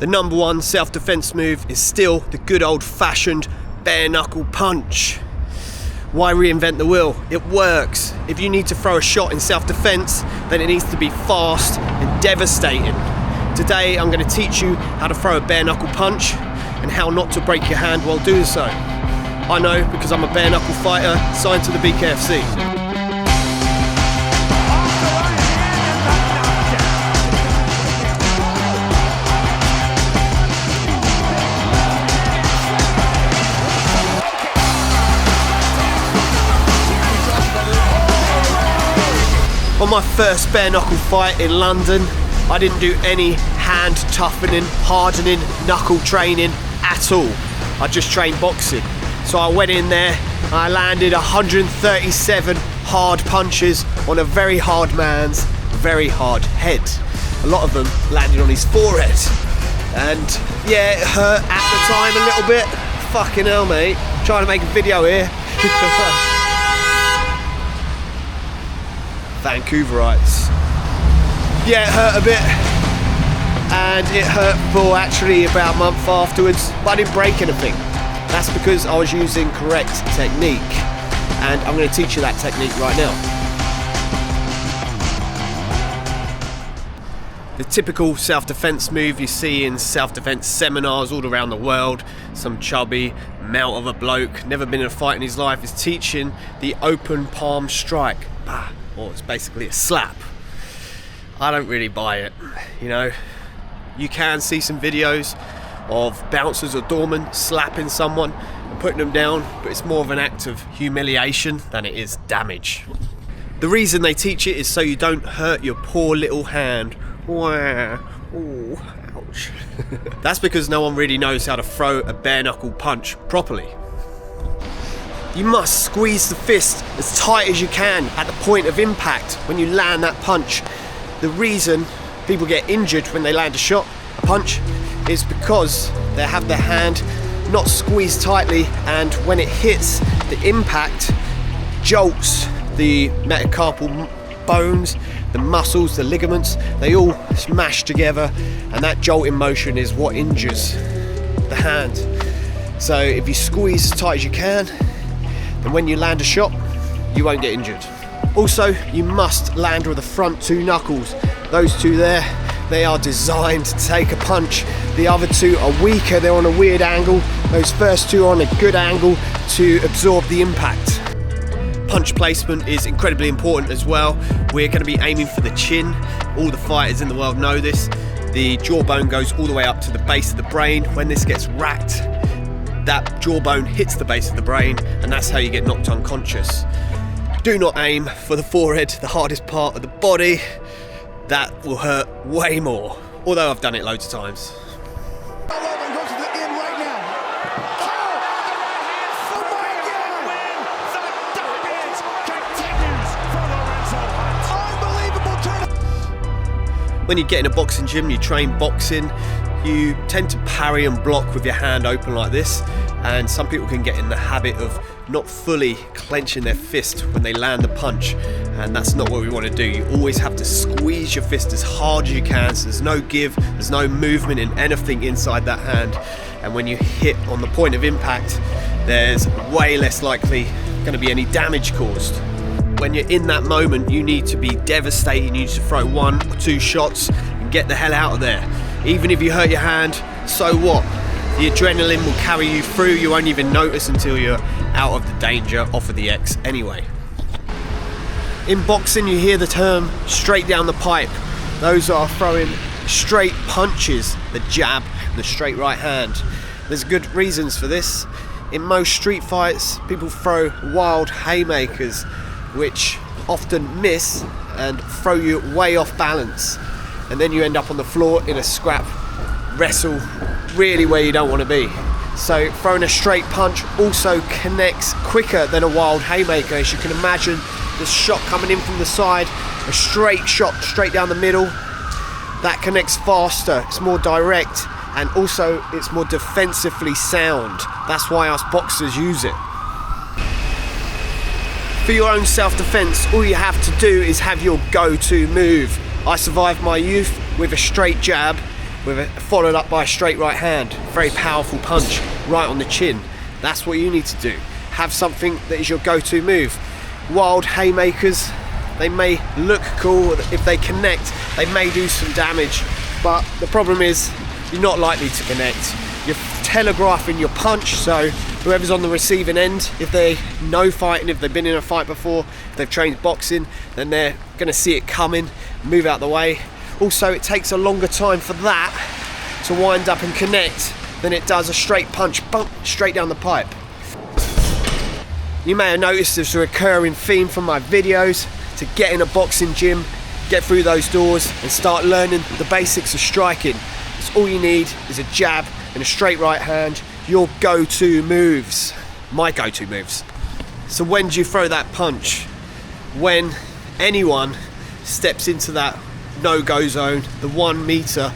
The number one self-defense move is still the good old-fashioned bare knuckle punch. Why reinvent the wheel? It works. If you need to throw a shot in self-defense, then it needs to be fast and devastating. Today I'm going to teach you how to throw a bare knuckle punch and how not to break your hand while doing so. I know because I'm a bare knuckle fighter signed to the BKFC. On my first bare knuckle fight in London, I didn't do any hand toughening, hardening, knuckle training at all. I just trained boxing. So I went in there and I landed 137 hard punches on a very hard man's very hard head. A lot of them landed on his forehead. And yeah, it hurt at the time a little bit. Fucking hell, mate. I'm trying to make a video here. Vancouverites. Yeah, it hurt a bit, and it hurt for actually about a month afterwards, but I didn't break anything. That's because I was using correct technique, and I'm going to teach you that technique right now. The typical self-defense move you see in self-defense seminars all around the world, some chubby mount of a bloke, never been in a fight in his life, is teaching the open palm strike. Or it's basically a slap. I don't really buy it, you know. You can see some videos of bouncers or doormen slapping someone and putting them down, but it's more of an act of humiliation than it is damage. The reason they teach it is so you don't hurt your poor little hand. Ooh, ouch. That's because no one really knows how to throw a bare knuckle punch properly. You must squeeze the fist as tight as you can at the point of impact when you land that punch. The reason people get injured when they land a punch, is because they have their hand not squeezed tightly, and when it hits, the impact jolts the metacarpal bones, the muscles, the ligaments, they all smash together, and that jolting motion is what injures the hand. So if you squeeze as tight as you can, and when you land a shot, you won't get injured. Also, you must land with the front two knuckles. Those two there, they are designed to take a punch. The other two are weaker, they're on a weird angle. Those first two are on a good angle to absorb the impact. Punch placement is incredibly important as well. We're going to be aiming for the chin. All the fighters in the world know this. The jawbone goes all the way up to the base of the brain. When this gets racked, that jawbone hits the base of the brain, and that's how you get knocked unconscious. Do not aim for the forehead, the hardest part of the body. That will hurt way more, although I've done it loads of times. When you get in a boxing gym, you train boxing, you tend to parry and block with your hand open like this, and some people can get in the habit of not fully clenching their fist when they land the punch, and that's not what we want to do. You always have to squeeze your fist as hard as you can, so there's no give, there's no movement in anything inside that hand, and when you hit on the point of impact, there's way less likely going to be any damage caused. When you're in that moment, you need to be devastating. You need to throw 1 or 2 shots and get the hell out of there. Even if you hurt your hand, so what? The adrenaline will carry you through. You won't even notice until you're out of the danger, off of the X anyway. In boxing, you hear the term straight down the pipe. Those are throwing straight punches, the jab, the straight right hand. There's good reasons for this. In most street fights, people throw wild haymakers, which often miss and throw you way off balance, and then you end up on the floor in a scrap wrestle, really where you don't want to be. So throwing a straight punch also connects quicker than a wild haymaker. As you can imagine, the shot coming in from the side, a straight shot straight down the middle, that connects faster, it's more direct, and also it's more defensively sound. That's why us boxers use it. For your own self-defense, all you have to do is have your go-to move. I survived my youth with a straight jab, followed up by a straight right hand. Very powerful punch right on the chin. That's what you need to do. Have something that is your go-to move. Wild haymakers, they may look cool. If they connect, they may do some damage, but the problem is you're not likely to connect. You're telegraphing your punch, so whoever's on the receiving end, if they know fighting, if they've been in a fight before, if they've trained boxing, then they're going to see it coming, move out the way. Also, it takes a longer time for that to wind up and connect than it does a straight punch, bump, straight down the pipe. You may have noticed there's a recurring theme from my videos to get in a boxing gym, get through those doors and start learning the basics of striking. It's all you need is a jab and a straight right hand, your go-to moves, my go-to moves. So when do you throw that punch? When anyone steps into that no-go zone, the 1 meter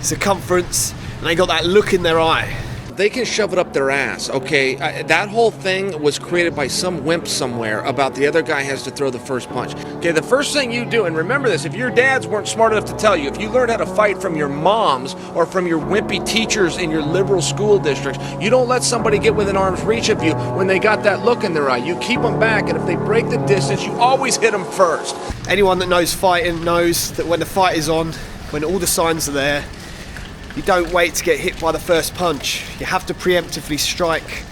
circumference, and they got that look in their eye. They can shove it up their ass, okay? That whole thing was created by some wimp somewhere about the other guy has to throw the first punch. Okay, the first thing you do, and remember this, if your dads weren't smart enough to tell you, if you learned how to fight from your moms or from your wimpy teachers in your liberal school districts, you don't let somebody get within arm's reach of you when they got that look in their eye. You keep them back, and if they break the distance, you always hit them first. Anyone that knows fighting knows that when the fight is on, when all the signs are there, you don't wait to get hit by the first punch. You have to preemptively strike.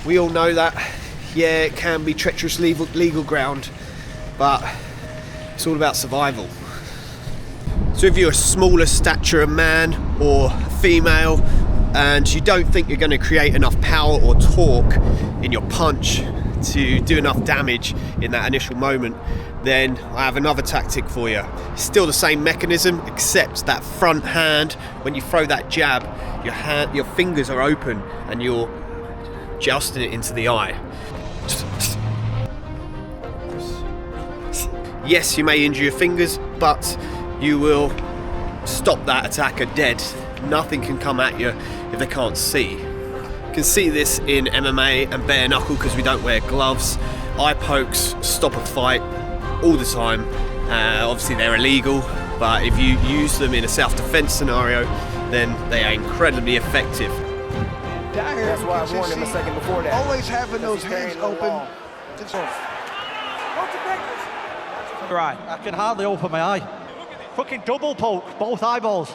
We all know that. Yeah, it can be treacherous legal ground, but it's all about survival. So if you're a smaller stature man or female and you don't think you're going to create enough power or torque in your punch to do enough damage in that initial moment, then I have another tactic for you. Still the same mechanism, except that front hand, when you throw that jab, your fingers are open and you're jousting it into the eye. Yes, you may injure your fingers, but you will stop that attacker dead. Nothing can come at you if they can't see. You can see this in MMA and bare knuckle because we don't wear gloves. Eye pokes stop a fight all the time. Obviously they're illegal, but if you use them in a self-defense scenario, then they are incredibly effective. That's why I warned him a second before that. Always having those hands open. Right, I can hardly open my eye. Fucking double poke, both eyeballs.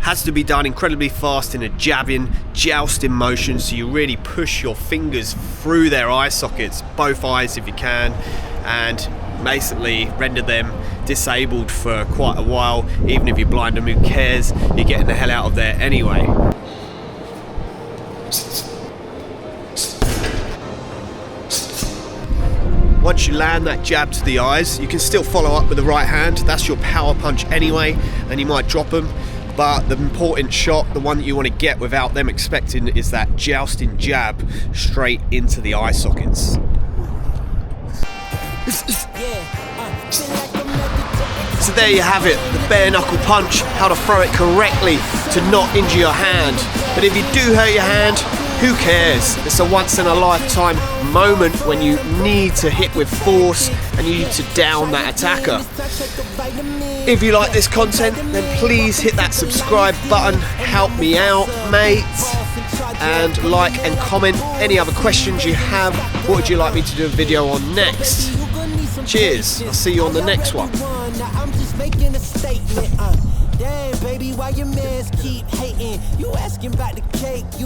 Has to be done incredibly fast in a jabbing, jousting motion, so you really push your fingers through their eye sockets, both eyes if you can, and basically render them disabled for quite a while. Even if you're blind them, who cares? You're getting the hell out of there anyway. Once you land that jab to the eyes, you can still follow up with the right hand. That's your power punch anyway, and you might drop them. But the important shot, the one that you want to get without them expecting, is that jousting jab straight into the eye sockets. So there you have it, the bare knuckle punch, how to throw it correctly to not injure your hand. But if you do hurt your hand, who cares? It's a once in a lifetime moment when you need to hit with force and you need to down that attacker. If you like this content, then please hit that subscribe button, help me out, mate, and like and comment any other questions you have. What would you like me to do a video on next? Cheers, I'll see you on the next one. I'm just making a statement. Damn, baby, why your mans keep hating? You asking about the cake?